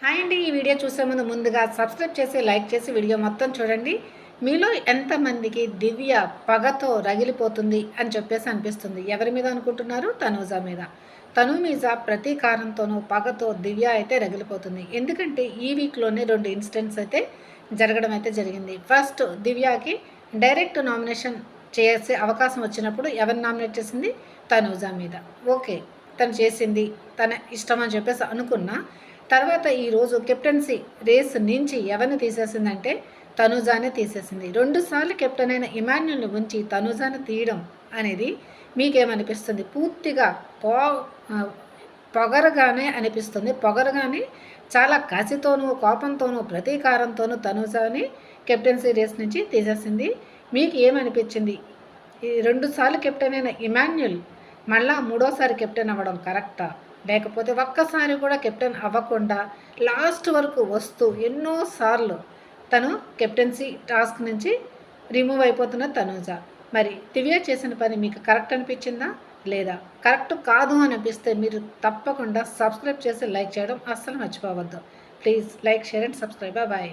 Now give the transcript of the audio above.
Hi అండి. ఈ video చూసే ముందుగా సబ్స్క్రైబ్ చేసి, లైక్ చేసి వీడియో మొత్తం చూడండి. మీలో ఎంతమందికి దివ్య పగతో రగిలిపోతుంది అని చెప్పేసి అనిపిస్తుంది? ఎవరి మీద అనుకుంటున్నారు? తనూజ మీద. తను మీద ప్రతీకారంతోనూ, పగతో దివ్య అయితే రగిలిపోతుంది. ఎందుకంటే ఈ వీక్‌లోనే 2 ఇన్సిడెంట్స్ అయితే జరగడం అయితే జరిగింది. ఫస్ట్ దివ్యకి డైరెక్ట్ నామినేషన్ చేసే అవకాశం వచ్చినప్పుడు ఎవరిని నామినేట్ చేసింది? తనూజ మీద. ఓకే. తను చేసింది. తన ఇష్టం అని చెప్పేసి అనుకున్నా. తర్వాత ఈరోజు కెప్టెన్సీ రేస్ నుంచి ఎవరిని తీసేసిందంటే తనూజానే తీసేసింది. 2 సార్లు కెప్టెన్ అయిన ఇమాన్యుల్ని ఉంచి తనూజాని తీయడం అనేది మీకేమనిపిస్తుంది? పూర్తిగా పో పొగరుగానే అనిపిస్తుంది. పొగరుగానే చాలా కసితోనూ, కోపంతోనూ, ప్రతీకారంతోనూ తనూజాని కెప్టెన్సీ రేస్ నుంచి తీసేసింది. మీకు ఏమనిపించింది? ఈ 2 సార్లు కెప్టెన్ అయిన ఇమాన్యుల్ మళ్ళా మూడోసారి కెప్టెన్ అవ్వడం కరెక్టా? లేకపోతే ఒక్కసారి కూడా కెప్టెన్ అవ్వకుండా లాస్ట్ వరకు వస్తూ ఎన్నోసార్లు తను కెప్టెన్సీ టాస్క్ నుంచి రిమూవ్ అయిపోతున్న తనూజ. మరి దివ్య చేసిన పని మీకు కరెక్ట్ అనిపించిందా? లేదా కరెక్ట్ కాదు అని అనిపిస్తే మీరు తప్పకుండా సబ్స్క్రైబ్ చేసి లైక్ చేయడం అస్సలు మర్చిపోవద్దు. Please like, share and subscribe. Bye.